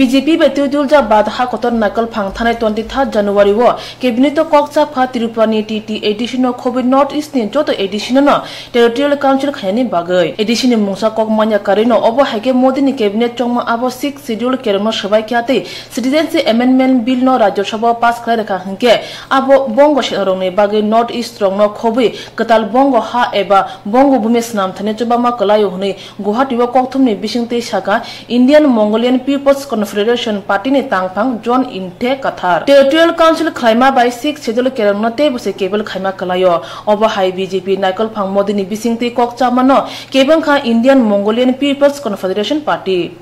BJP betul ja badha kotor nakal phang thanai 23 January wo cabinet to kokcha pha Tirupani TT edition of COVID North East ni joto edition no territorial council khani bagai edition mungsa kok manya karino obo hage modi ni cabinet chongma abo 6 schedule kerno sabai kyate citizenship amendment bill no rajya sabha pass khai rakha hangke abo bongo sharong ni bagai North East rong no khobi katal bongo ha eba bongo bumes nam thane chobama kalayo hune Guwahati wo kokthum ni bisingte saka Indian Mongolian People's Confederation Party ni tangpang John Inte Kathar Territorial Council khlaima by 6 schedule kerang te bose cable khaima kalayo oba high BJP Naikal phang modi ni bisingte kok chamano kebang kha Indian Mongolian People's Confederation Party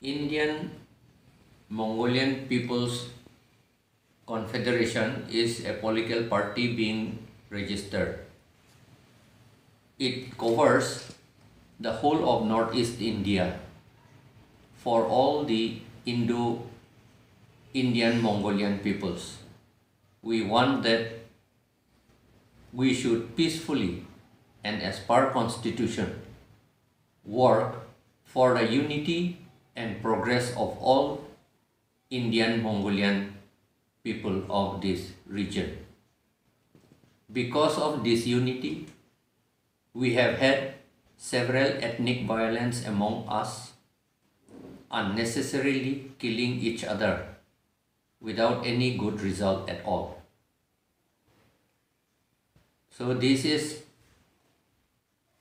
Indian Mongolian People's Confederation is a political party being registered. It covers the whole of Northeast India for all the Indo-Indian Mongolian peoples. We want that we should peacefully and as per constitution work for the unity and progress of all Indian Mongolian people of this region. Because of this unity, we have had several ethnic violence among us, unnecessarily killing each other without any good result at all. So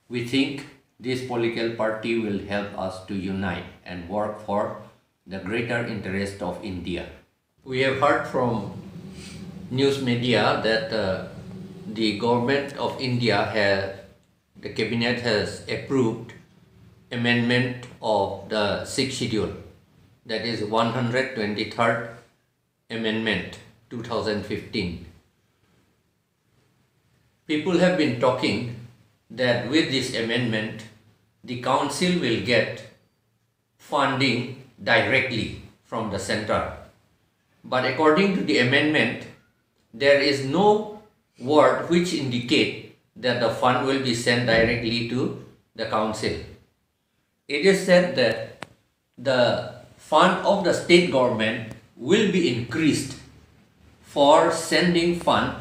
we think this political party will help us to unite and work for the greater interest of India. We have heard from news media that the government of India the cabinet has approved amendment of the 6th schedule, that is 123rd amendment 2015. People have been talking that with this amendment the council will get funding directly from the center, but according to the amendment there is no word which indicate that the fund will be sent directly to the council. It is said that the fund of the state government will be increased for sending fund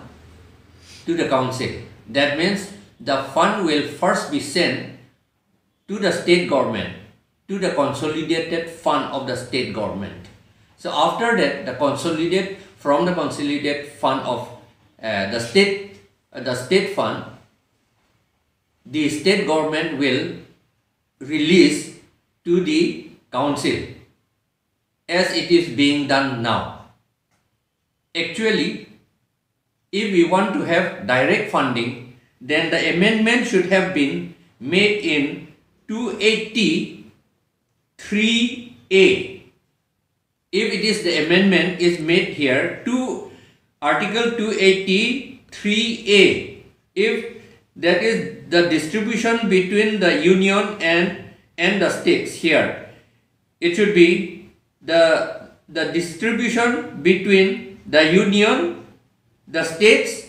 to the council. That means the fund will first be sent to the state government, to the consolidated fund of the state government. So after that, from the consolidated fund of the state fund, the state government will release to the council as it is being done now. Actually, if we want to have direct funding, then the amendment should have been made in 283A. If it is the amendment is made here to Article 283A, if that is the distribution between the union and the states here, it should be the distribution between the union, the states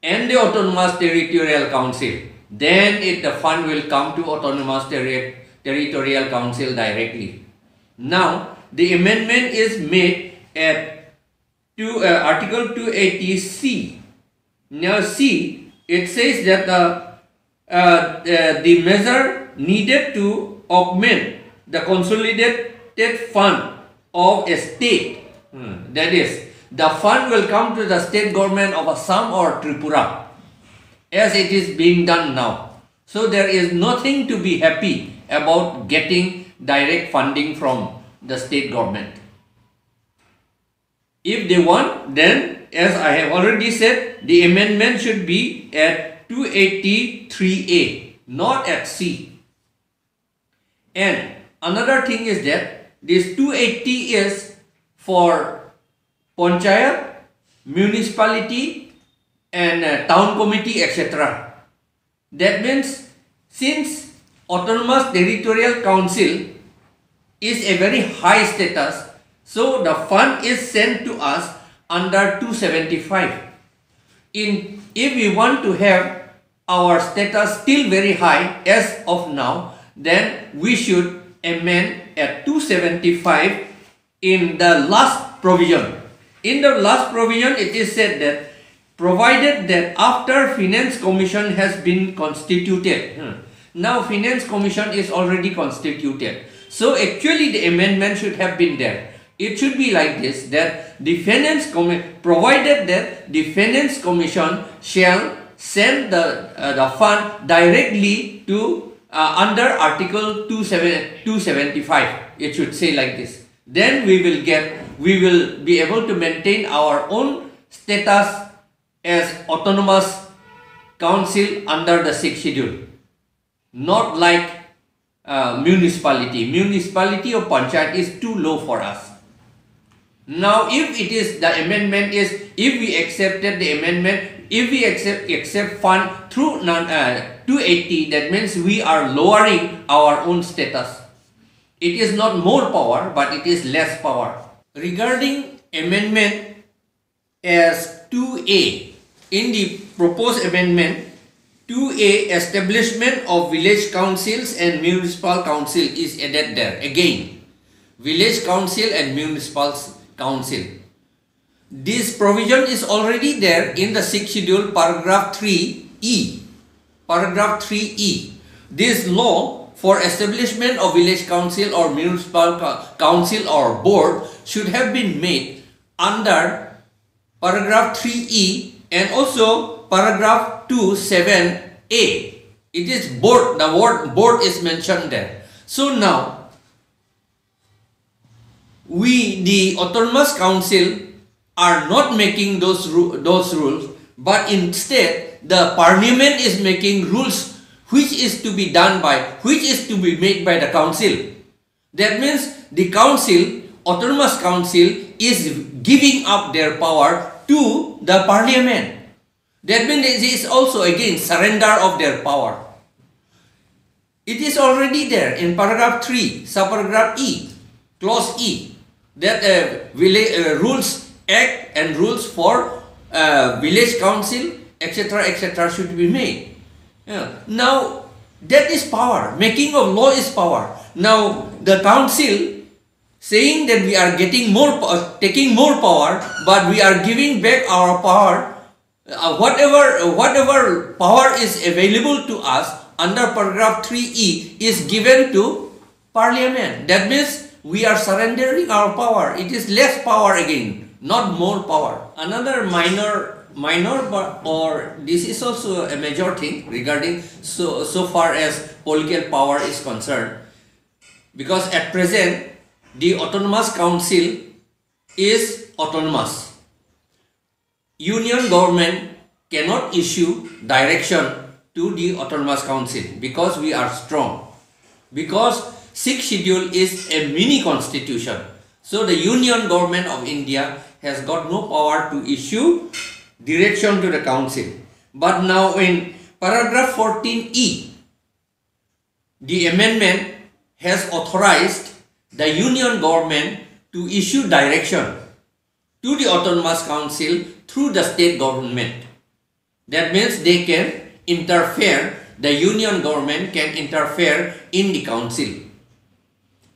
and the autonomous territorial council. Then the fund will come to autonomous territorial council directly. Now the amendment is made at Article 280C. Now C, it says that the measure needed to augment the consolidated fund of a state, that is, the fund will come to the state government of Assam or Tripura as it is being done now. So there is nothing to be happy about getting direct funding from the state government. If they want, then as I have already said, the amendment should be at 283A, not at C. And another thing is that this 280 is for panchayat, municipality and town committee, etc. That means since autonomous territorial council is a very high status, so the fund is sent to us under 275. If we want to have our status still very high as of now, then we should amend at 275 in the last provision. In the last provision, it is said that provided that after Finance Commission has been constituted, now Finance Commission is already constituted. So actually the amendment should have been there. It should be like this, that the provided that the Finance Commission shall send the fund directly to under Article 275. It should say like this. Then we will be able to maintain our own status as autonomous council under the 6th schedule. Not like municipality. Municipality or panchayat is too low for us. Now, if it is the amendment is, if we accepted the amendment, if we accept fund through 280, that means we are lowering our own status. It is not more power, but it is less power. Regarding amendment as 2A, in the proposed amendment, 2A, establishment of village councils and municipal council is added there. Again, village council and municipal council. This provision is already there in the 6th schedule, paragraph 3E. Paragraph 3E. This law for establishment of village council or municipal council or board should have been made under paragraph 3E and also paragraph 27A. It is board, the word board is mentioned there. So now, the autonomous council are not making those rules, but instead the parliament is making rules which is to be done by, which is to be made by the council. That means the council, autonomous council, is giving up their power to the parliament. That means it is also again surrender of their power. It is already there in paragraph 3, subparagraph E, clause E, that rules act and rules for village council, etc., should be made. Yeah. Now, that is power. Making of law is power. Now, the council saying that we are getting more, taking more power, but we are giving back our power. Whatever power is available to us under paragraph 3E is given to parliament. That means we are surrendering our power. It is less power again, not more power. Another minor or this is also a major thing regarding so far as political power is concerned, because at present the autonomous council is autonomous. Union government cannot issue direction to the autonomous council because we are strong, because 6th schedule is a mini constitution. So the union government of India has got no power to issue direction to the council. But now in paragraph 14E, the amendment has authorized the union government to issue direction to the autonomous council through the state government. That means they can interfere, the union government can interfere in the council.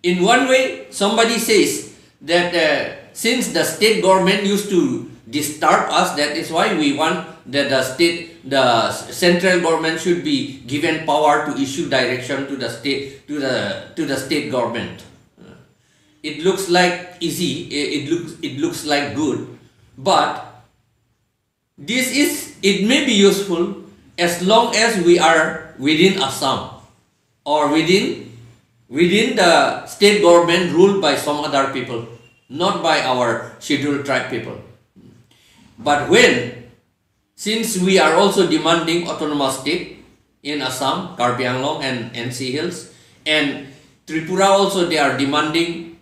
In one way, somebody says that since the state government used to disturb us, that is why we want that the central government should be given power to issue direction to the state government. It looks like easy, it looks like good, but it may be useful as long as we are within Assam or within the state government ruled by some other people, not by our scheduled tribe people. But since we are also demanding autonomous state in Assam, Karbi Anglong and NC Hills, and Tripura also, they are demanding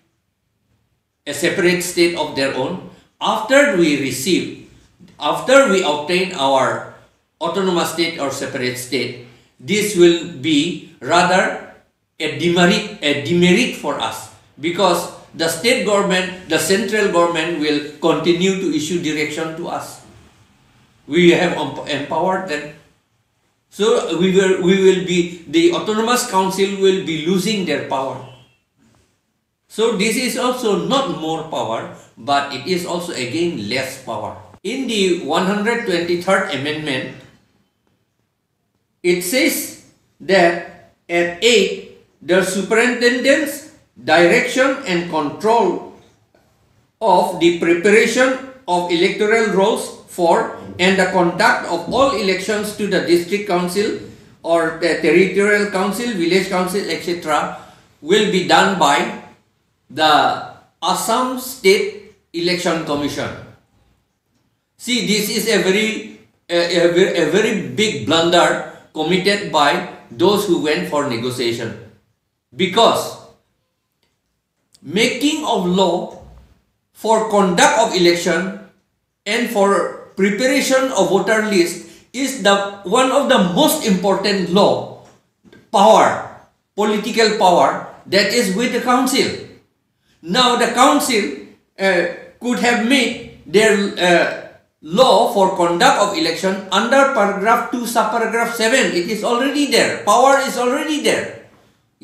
a separate state of their own. After we obtain our autonomous state or separate state, this will be rather a demerit for us, because the state government, the central government will continue to issue direction to us. We have empowered them. So the autonomous council will be losing their power. So this is also not more power, but it is also again less power. In the 123rd Amendment, it says that at 8, the superintendent's direction and control of the preparation of electoral rolls for and the conduct of all elections to the district council or the territorial council, village council, etc. will be done by the Assam State Election Commission. See, this is a very big blunder committed by those who went for negotiation, because making of law for conduct of election and for preparation of voter list is one of the most important law power, political power, that is with the council. Now the council could have made their law for conduct of election under paragraph 2 subparagraph 7. It is already there. Power is already there,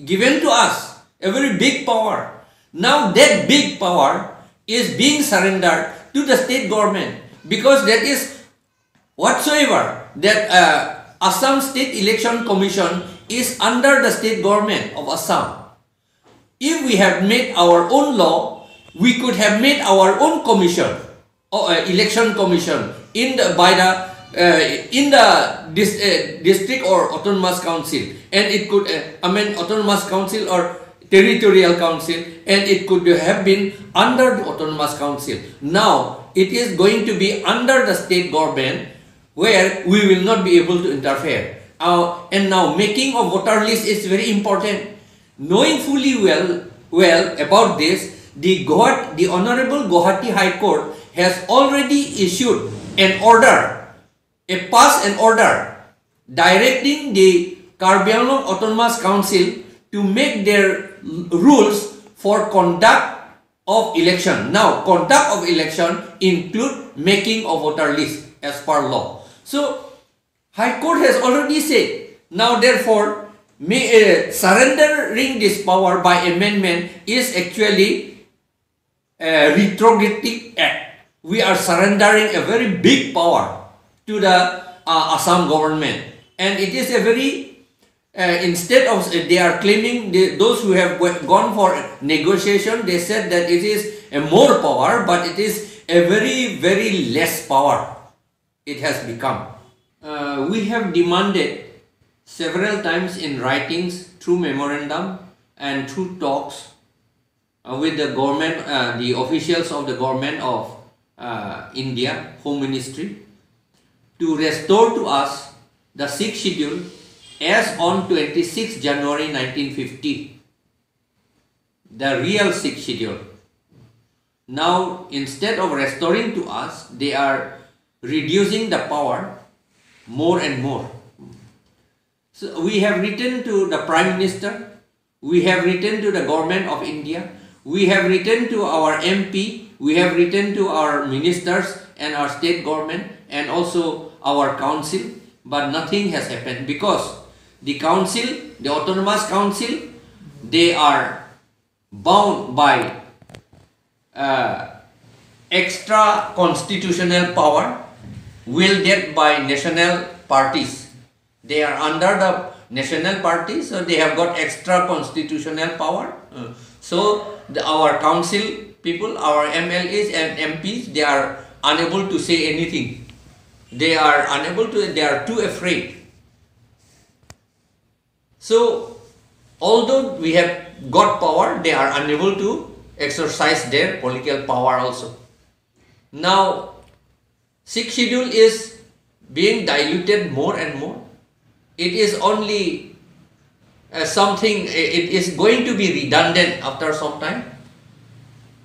given to us, a very big power. Now that big power is being surrendered to the state government, because that is whatsoever that Assam State Election Commission is under the state government of Assam. If we have made our own law, we could have made our own commission, or election commission in the district or autonomous council, and it could autonomous council or territorial council, and it could have been under the autonomous council. Now it is going to be under the state government, where we will not be able to interfere. And now making of voter list is very important. Knowing fully well about this, the Honorable Guwahati High Court has already issued an order, passed an order directing the Karbi Anglong Autonomous Council to make their rules for conduct of election. Now, conduct of election include making of voter list as per law. So, High Court has already said, now therefore, surrendering this power by amendment is actually a retrogressive act. We are surrendering a very big power to the Assam government, and it is a very instead of they are claiming, those who have gone for negotiation, they said that it is a more power, but it is a very less power it has become. We have demanded several times in writings, through memorandum and through talks with the government, the officials of the government of India, Home Ministry, to restore to us the 6th schedule as on 26 January 1950, the real 6th schedule. Now, instead of restoring to us, they are reducing the power more and more. So we have written to the Prime Minister, we have written to the government of India, we have written to our MP, we have written to our ministers and our state government and also our council, but nothing has happened, because the council, the autonomous council, they are bound by extra constitutional power wielded by national parties. They are under the national party, so they have got extra constitutional power. So our council people, our MLAs and MPs, they are unable to say anything. They are unable to, they are too afraid. So although we have got power, they are unable to exercise their political power also. Now 6th schedule is being diluted more and more. It is only something, it is going to be redundant after some time.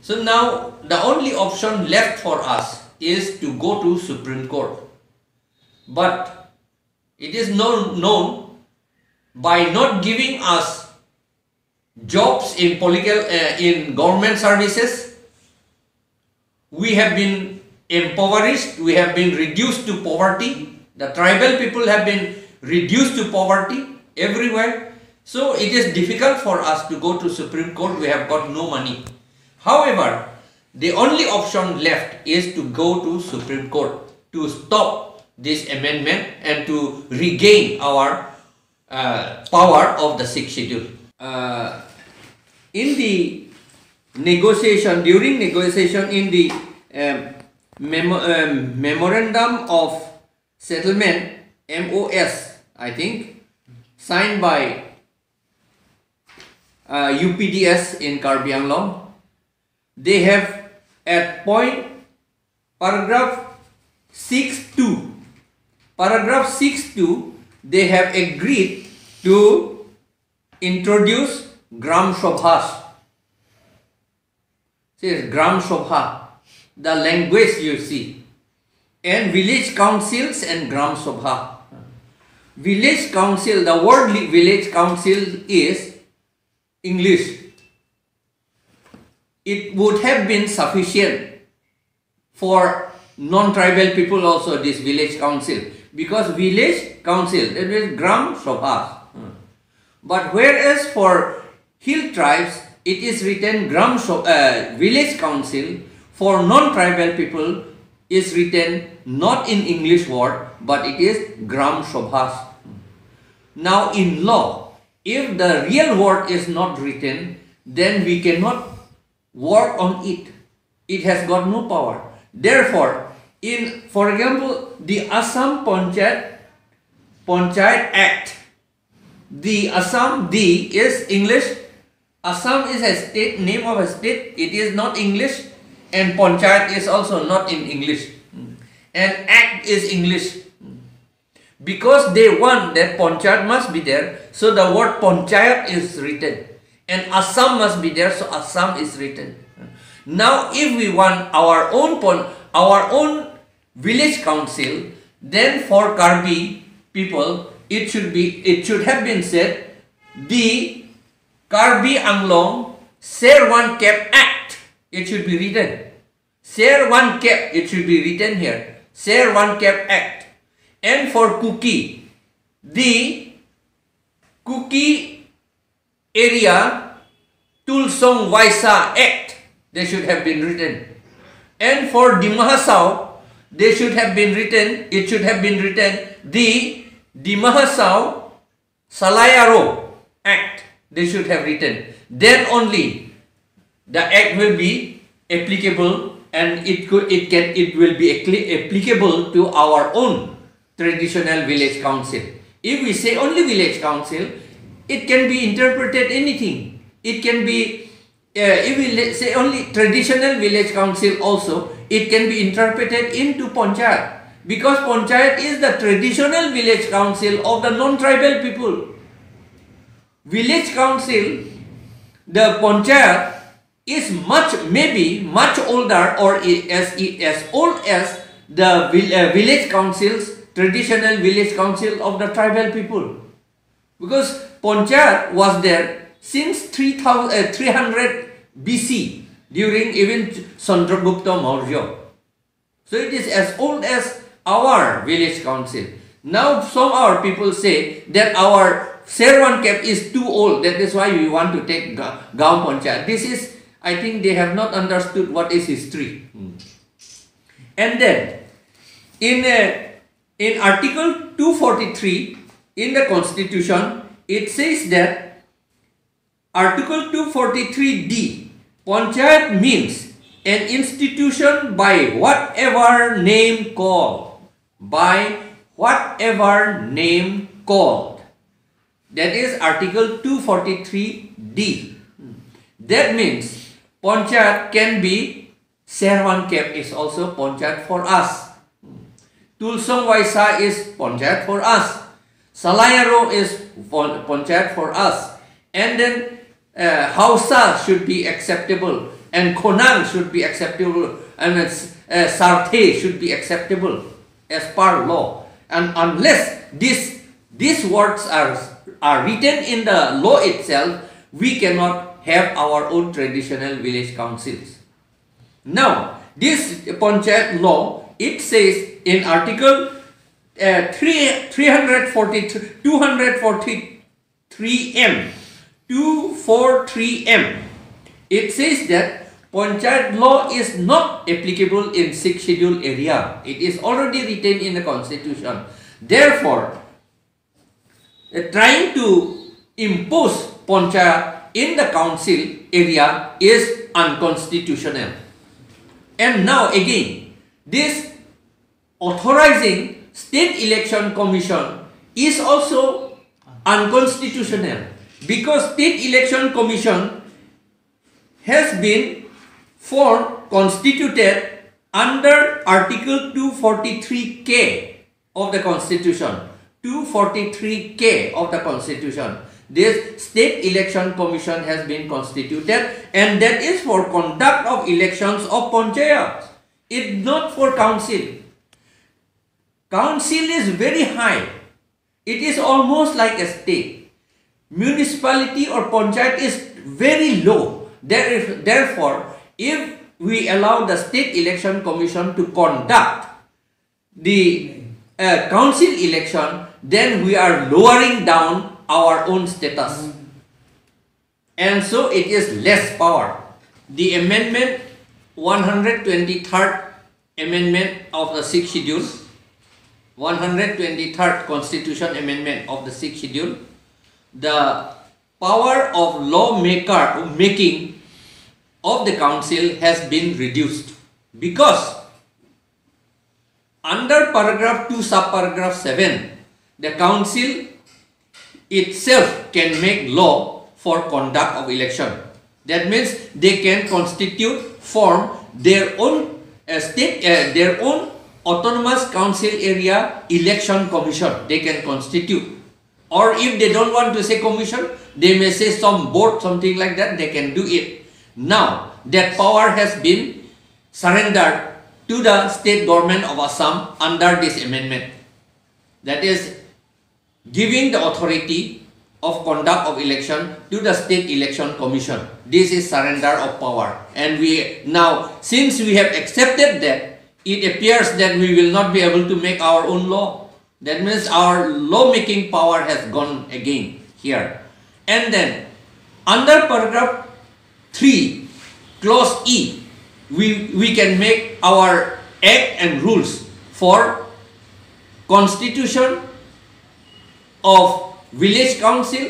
So now the only option left for us is to go to Supreme Court. But it is known by not giving us jobs in in government services, we have been impoverished, we have been reduced to poverty. The tribal people have been reduced to poverty everywhere. So it is difficult for us to go to Supreme Court. We have got no money. However, the only option left is to go to Supreme Court to stop this amendment and to regain our power of the 6th schedule. In the negotiation, during negotiation in the Memorandum of Settlement, MOS, I think, signed by UPDS in Karbi Anglong, they have at paragraph 6.2, they have agreed to introduce Gram Shobhas. Says Gram Shobha, the language you see, and village councils and Gram Shobha. Village council, the word village council is English. It would have been sufficient for non-tribal people also, this village council, because village council, that is Gram Shobha. But whereas for hill tribes, it is written village council. For non-tribal people is written not in English word, but it is Gram Shobhas. Now in law, if the real word is not written, then we cannot work on it. It has got no power. Therefore, for example, the Assam Panchayat Act, the Assam, is English. Assam is a state, name of a state. It is not English, and Panchayat is also not in English. And Act is English. Because they want that Panchayat must be there, so the word Panchayat is written. And Assam must be there, so Assam is written. Now, if we want our own village council, then for Karbi people, it should have been said the Karbi Anglong Ser1 Cap Act. It should be written. Ser1 Cap, it should be written here. Ser1 Cap Act. And for Kuki, the Kuki area Tulsong Waisa Act, they should have been written. And for Dimahasau, they should have been written, it should have been written the Dimahasau Salayaro Act, they should have written. Then only the act will be applicable, and it will be applicable to our own traditional village council. If we say only village council, it can be interpreted anything. It can be, if we say only traditional village council also, it can be interpreted into Panchayat. Because Panchayat is the traditional village council of the non-tribal people. Village council, the Panchayat is maybe much older, or as old as the village councils, traditional village council of the tribal people. Because Panchayat was there since 300 BC, during even Chandragupta Maurya. So it is as old as our village council. Now some our people say that our Ser1 Cap is too old, that is why we want to take Gaon Panchayat. This is, I think they have not understood what is history. And then in Article 243 in the Constitution, it says that Article 243D, Panchayat means an institution by whatever name called. By whatever name called. That is Article 243D. That means Panchayat can be, Ser1 Cap is also Panchayat for us. Tulsong Waisa is Panchayat for us. Salayaro is Panchayat for us. And then Hausa should be acceptable, and Konang should be acceptable, and Sarthe should be acceptable as per law. And unless these words are written in the law itself, we cannot have our own traditional village councils. Now, this Panchayat law, it says in Article 243 243M. 243M. It says that Panchayat law is not applicable in 6th schedule area. It is already written in the constitution. Therefore, trying to impose Panchayat in the council area is unconstitutional. And now again, this authorizing State Election Commission is also unconstitutional, because State Election Commission has been constituted under Article 243K of the Constitution. 243K of the Constitution. This State Election Commission has been constituted, and that is for conduct of elections of Panchayat. It's not for council. Council is very high. It is almost like a state. Municipality or Panchayat is very low. Therefore, if we allow the State Election Commission to conduct the council election, then we are lowering down our own status. And so it is less power. The amendment, 123rd amendment of the 6th schedule, 123rd Constitution Amendment of the 6th schedule, the power of making of the council has been reduced, because under paragraph 2 subparagraph 7, the council itself can make law for conduct of election. That means they can form their own their own autonomous council area election commission. They can constitute, or if they don't want to say commission, they may say some board, something like that. They can do it. Now that power has been surrendered to the state government of Assam under this amendment. That is giving the authority of conduct of election to the State Election Commission. This is surrender of power. And now, since we have accepted that, it appears that we will not be able to make our own law. That means our law-making power has gone again here. And then, under paragraph 3, clause E, we can make our act and rules for constitution of village council,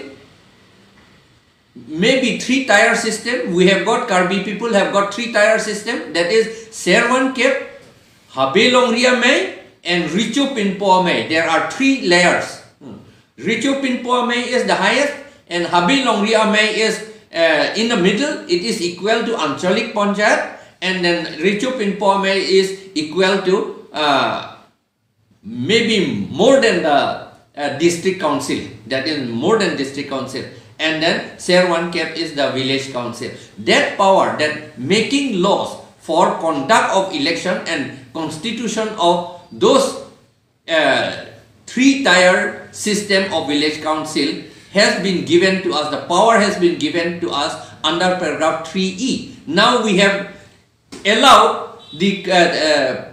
maybe 3-tier system. We have got, Karbi people have got 3-tier system, that is Serwan Kep, Habe Longria May and Richo Pinpoa May. There are 3 layers. Richo Pinpoa May is the highest, and Habe Longria May is in the middle. It is equal to Anchalik Panchayat, and then Richo Pinpoa May is equal to maybe more than the district council, that is more than district council, and then Serwan Kep is the village council. That power, that making laws for conduct of election and constitution of those 3-tier system of village council has been given to us. The power has been given to us under paragraph 3E. Now we have allowed the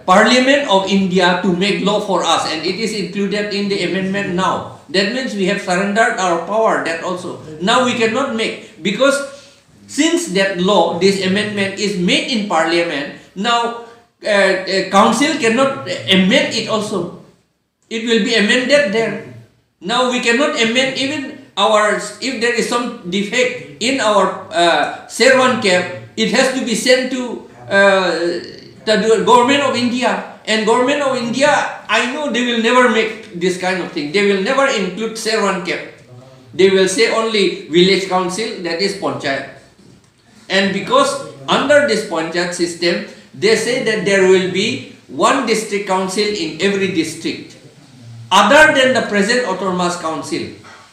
Parliament of India to make law for us, and it is included in the amendment now. That means we have surrendered our power, that also. Now we cannot make, because since that law, this amendment is made in Parliament, now Council cannot amend it also. It will be amended there. Now we cannot amend even if there is some defect in our Serwan Cap, it has to be sent to the government of India, and government of India, I know they will never make this kind of thing. They will never include Serwan Cap. They will say only village council, that is Panchayat. And because under this Panchayat system, they say that there will be one district council in every district, other than the present autonomous council.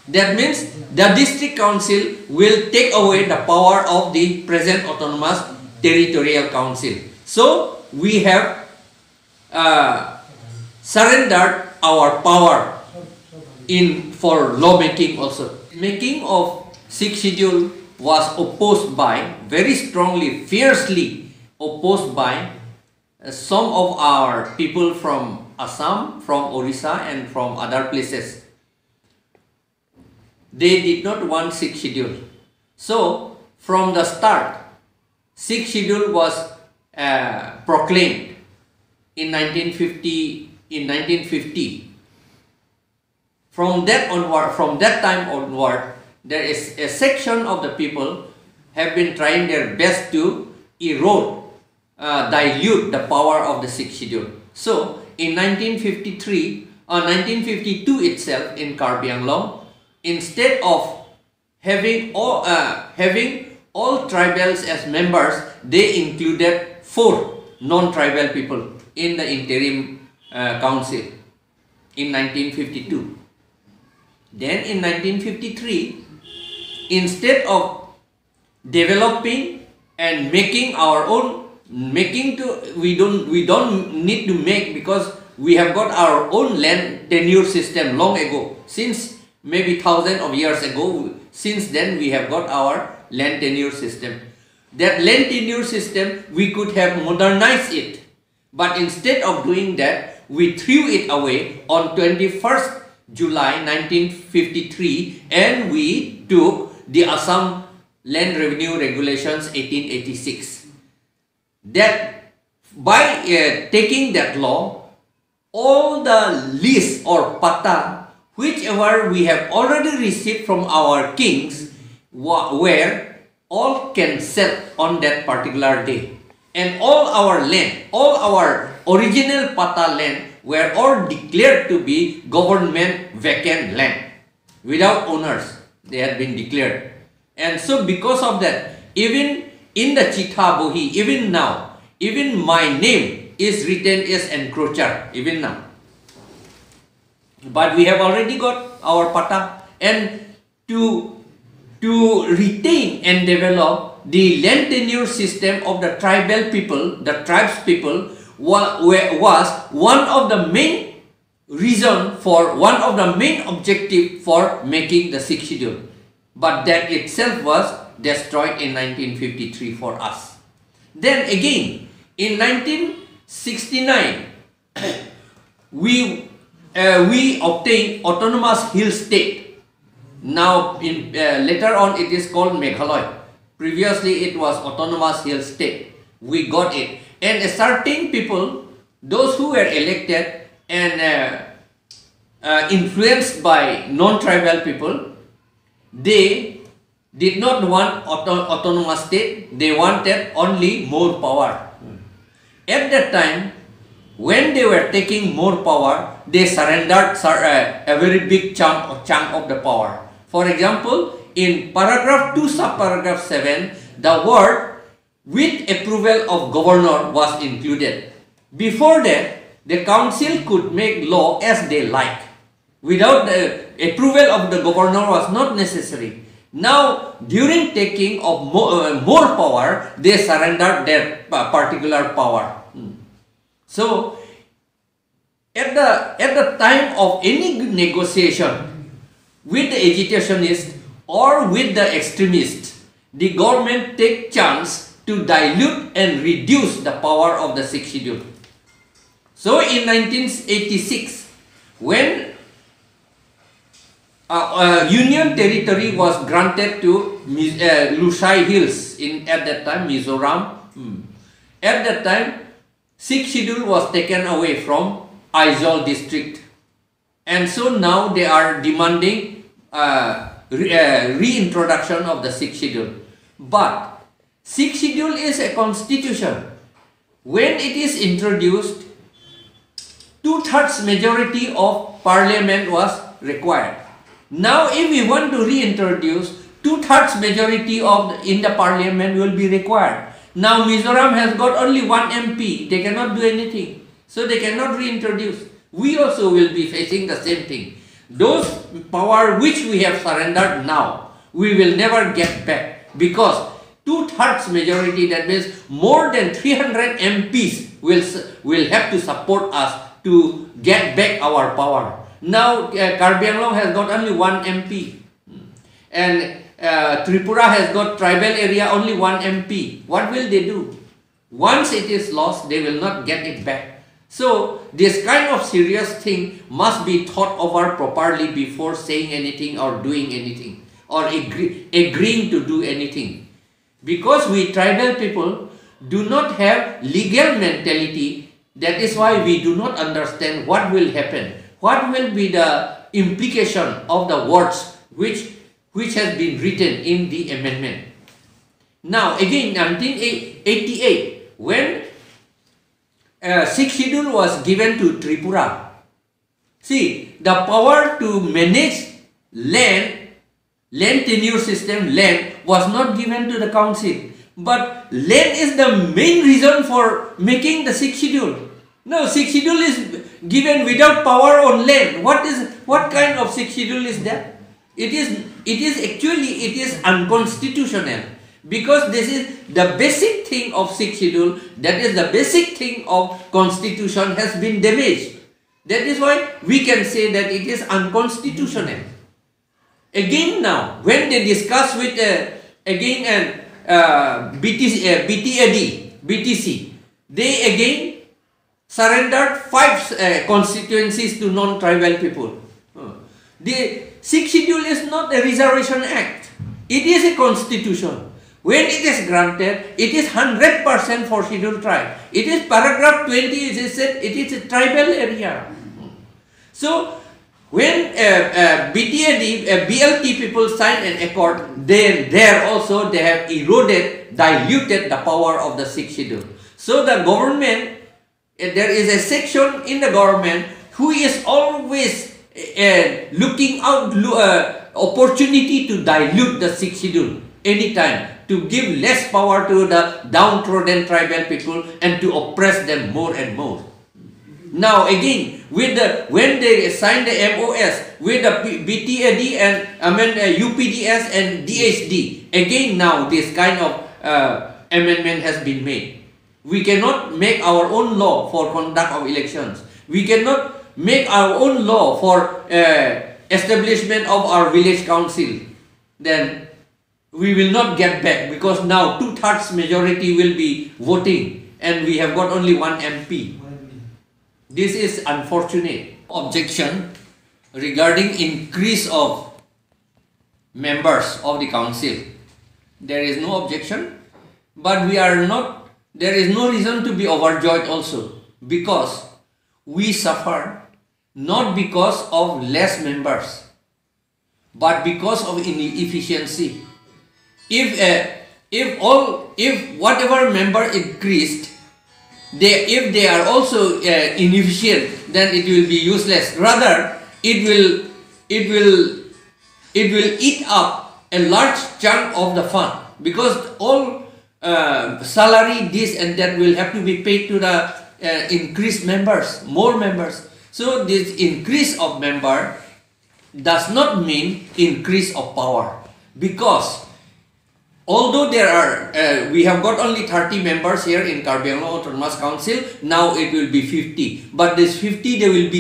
That means the district council will take away the power of the present autonomous territorial council. So we have surrendered our power for lawmaking also. Making of 6th schedule was opposed by, very strongly, fiercely opposed by some of our people from Assam, from Orissa, and from other places. they did not want 6th schedule. So from the start, 6th schedule was proclaimed in 1950. From that time onward, there is a section of the people have been trying their best to erode, dilute the power of the 6th schedule. So in 1953 or 1952 itself in Karbi Anglong, instead of having all tribals as members, they included 4 non-tribal people in the interim council in 1952. Then in 1953, instead of developing and making our own, we don't need to make, because we have got our own land tenure system long ago, since maybe thousands of years ago. Since then we have got our land tenure system. That land tenure system, we could have modernized it, but instead of doing that, we threw it away on 21st July 1953, and we took the Assam Land Revenue Regulations 1886. That by taking that law, all the lease or pata, whichever we have already received from our kings, where all can sell on that particular day, and all our land, all our original pata land were all declared to be government vacant land without owners. They had been declared, and so because of that, even in the Chitha Bohi, even now, even my name is written as encroacher even now. But we have already got our pata, and to retain and develop the land tenure system of the tribal people, the tribes people, was one of the main reason for, one of the main objective for making the 6th schedule. But that itself was destroyed in 1953 for us. Then again in 1969 we obtained autonomous hill state. Now later on it is called Meghalaya. Previously it was autonomous hill state. We got it, and a certain people, those who were elected and influenced by non-tribal people, they did not want autonomous state. They wanted only more power. At that time, when they were taking more power, they surrendered a very big chunk of the power. For example, in paragraph 2 subparagraph 7, the word "with approval of governor" was included. Before that, the council could make law as they like. Without the approval of the governor was not necessary. Now, during taking of more power, they surrendered their particular power. So, at the time of any negotiation with the agitationist or with the extremist, the government take chance to dilute and reduce the power of the 6th schedule. So in 1986, when Union territory was granted to Lusai Hills at that time, Mizoram, at that time 6th schedule was taken away from Aizawl district, and so now they are demanding reintroduction of the 6th schedule. But 6th schedule is a constitution. When it is introduced, 2/3 majority of parliament was required. Now if we want to reintroduce, 2/3 majority in the parliament will be required. Now Mizoram has got only 1 MP. They cannot do anything. So they cannot reintroduce. We also will be facing the same thing. Those power which we have surrendered now, we will never get back, because 2/3 majority, that means more than 300 MPs will have to support us to get back our power. Now Karbi Anglong has got only 1 MP, and Tripura has got tribal area only 1 MP. What will they do? Once it is lost, they will not get it back. So this kind of serious thing must be thought over properly before saying anything or doing anything or agreeing to do anything. Because we tribal people do not have legal mentality, that is why we do not understand what will happen, what will be the implication of the words which has been written in the amendment. Now again, 1988, when 6th schedule was given to Tripura. See, the power to manage land tenure system, land was not given to the council. But land is the main reason for making the 6th schedule. No, 6th schedule is given without power on land. What kind of 6th schedule is that? It is unconstitutional. Because this is the basic thing of 6th schedule, that is the basic thing of constitution has been damaged. That is why we can say that it is unconstitutional. Again now, when they discuss with BTC, they again surrendered 5 constituencies to non-tribal people. The 6th schedule is not a reservation act. It is a constitution. When it is granted, it is 100% for scheduled tribe. It is paragraph 20, it is said it is a tribal area. So, when BLT people sign an accord, then there also they have diluted the power of the 6th schedule. So, the government, there is a section in the government who is always looking out opportunity to dilute the 6th schedule anytime, to give less power to the downtrodden tribal people and to oppress them more and more. Now again, when they signed the MOS with the BTAD and UPDS and DHD, again now this kind of amendment has been made. We cannot make our own law for conduct of elections. We cannot make our own law for establishment of our village council. Then we will not get back, because now 2/3 majority will be voting and we have got only 1 MP. This is unfortunate. Objection regarding increase of members of the council. There is no objection, but there is no reason to be overjoyed also, because we suffer not because of less members, but because of inefficiency. If whatever member increased, if they are also inefficient, then it will be useless. Rather, it will eat up a large chunk of the fund, because all salary, this and that will have to be paid to the increased members, more members. So this increase of member does not mean increase of power, because although there are, we have got only 30 members here in Karbi Anglong Autonomous Council, now it will be 50. But this 50, they will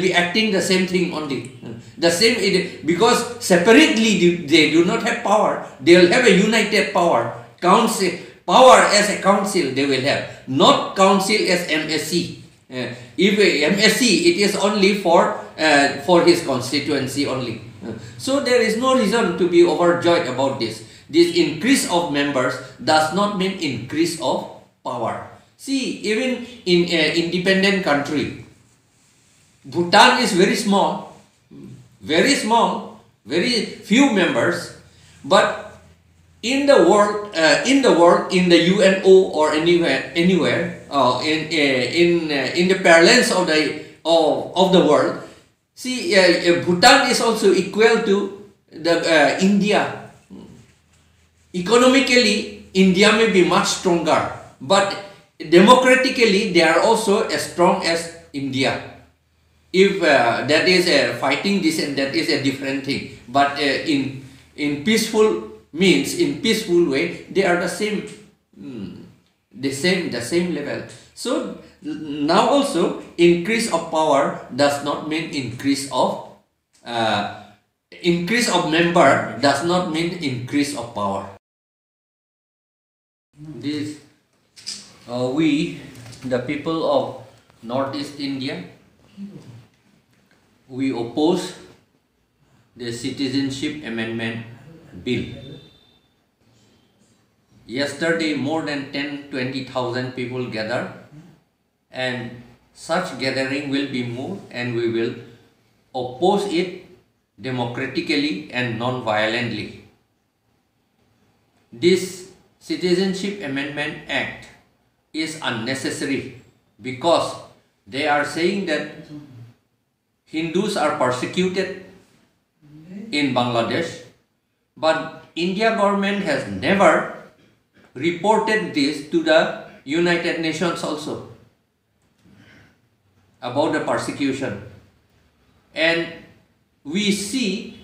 be acting the same thing only. The same, because separately they do not have power. They will have a united power. Council, power as a council they will have, not council as MSC. If MSC, it is only for his constituency only. So there is no reason to be overjoyed about this. This increase of members does not mean increase of power. See, even in an independent country, Bhutan is very small, very few members, but in the world, in the UNO or anywhere, in the parlance of the world, see, Bhutan is also equal to the India. Economically, India may be much stronger, but democratically, they are also as strong as India. If that is fighting this and that is a different thing, but in peaceful means, in peaceful way, they are the same level. So now also, increase of power does not mean increase of member does not mean increase of power. This we, the people of Northeast India. We oppose the Citizenship Amendment Bill. Yesterday, more than 10-20,000 people gathered, and such gathering will be more, and we will oppose it democratically and non-violently. This Citizenship Amendment Act is unnecessary because they are saying that Hindus are persecuted in Bangladesh, but India government has never reported this to the United Nations also about the persecution. And we see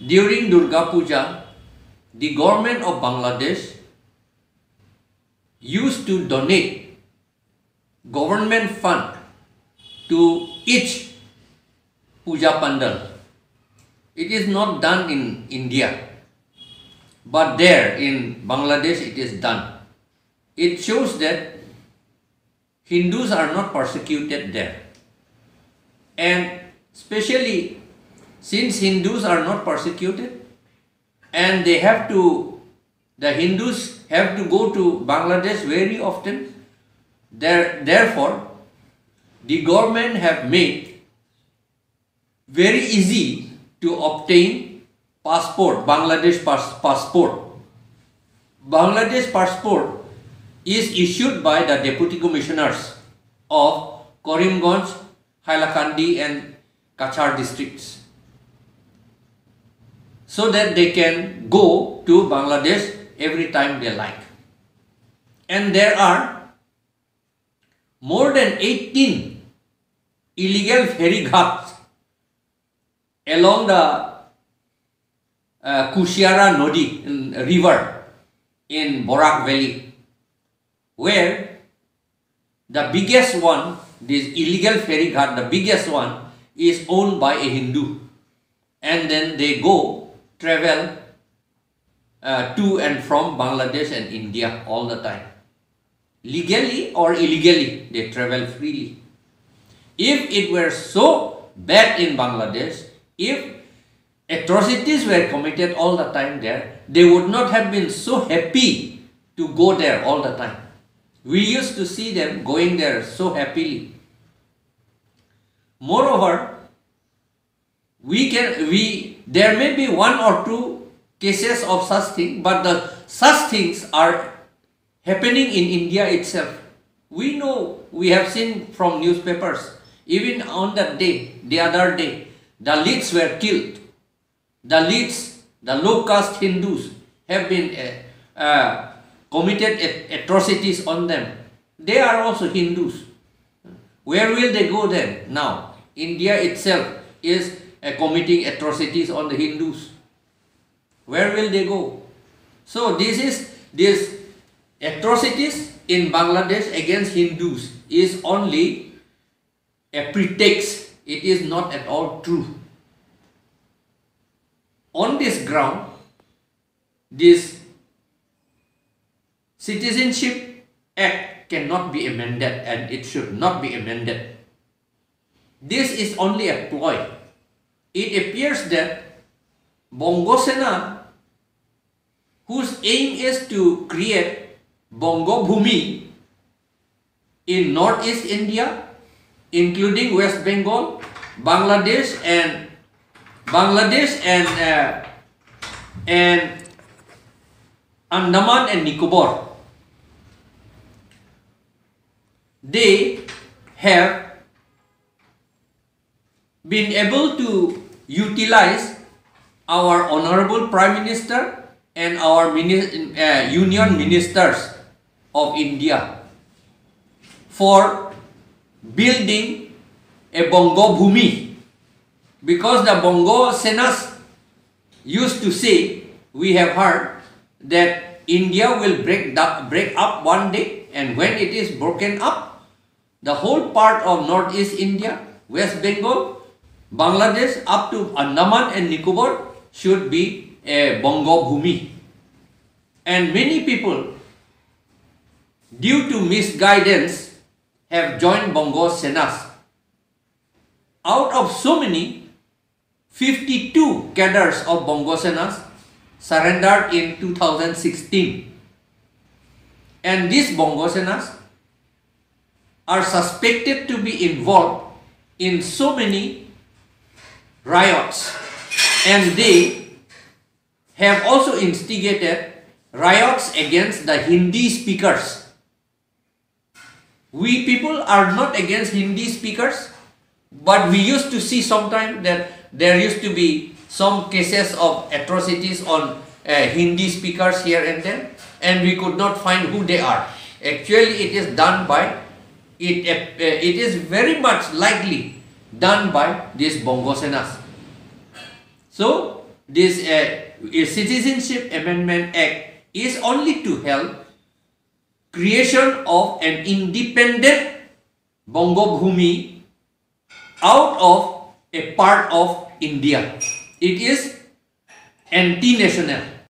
during Durga Puja, the government of Bangladesh used to donate government fund to each puja pandal. It is not done in India, but there in Bangladesh it is done. It shows that Hindus are not persecuted there. And especially since Hindus are not persecuted and the Hindus have to go to Bangladesh very often, therefore the government have made very easy to obtain passport, Bangladesh passport. Bangladesh passport is issued by the deputy commissioners of Karimganj, Hailakandi and Kachar districts, so that they can go to Bangladesh every time they like. And there are more than 18 illegal ferry ghats along the Kushiara Nodi river in Borak Valley, where the biggest one, this illegal ferry ghat, the biggest one is owned by a Hindu, and then they travel to and from Bangladesh and India all the time. Legally or illegally, they travel freely. If it were so bad in Bangladesh, if atrocities were committed all the time there, they would not have been so happy to go there all the time. We used to see them going there so happily. Moreover, there may be one or two cases of such things, but such things are happening in India itself. We know, we have seen from newspapers, even on that day, the other day, Dalits were killed. Dalits, the low caste Hindus, have been committed atrocities on them. They are also Hindus. Where will they go then now? India itself is committing atrocities on the Hindus. Where will they go? So these atrocities in Bangladesh against Hindus is only a pretext. It is not at all true. On this ground, this Citizenship Act cannot be amended, and it should not be amended. This is only a ploy. It appears that Bongo Sena, whose aim is to create Bongo Bhumi in Northeast India, including West Bengal, Bangladesh and Andaman and Nicobar. They have been able to utilize our Honorable Prime Minister and our Union Ministers of India for building a Bongo Bhumi, because the Bongo Senas used to say, we have heard, that India will break up one day, and when it is broken up, the whole part of Northeast India, West Bengal, Bangladesh up to Andaman and Nicobar should be a Bongo Bhumi. And many people, due to misguidance, have joined Bongo Senas. Out of so many, 52 cadres of Bongo Senas surrendered in 2016. And these Bongo Senas are suspected to be involved in so many riots, and they have also instigated riots against the Hindi speakers. We people are not against Hindi speakers, but we used to see sometimes that there used to be some cases of atrocities on Hindi speakers here and there, and we could not find who they are. Actually, it is done by, it is very much likely done by these Bongo Senas. So, this Citizenship Amendment Act is only to help creation of an independent Bongo Bhumi out of a part of India. It is anti-national.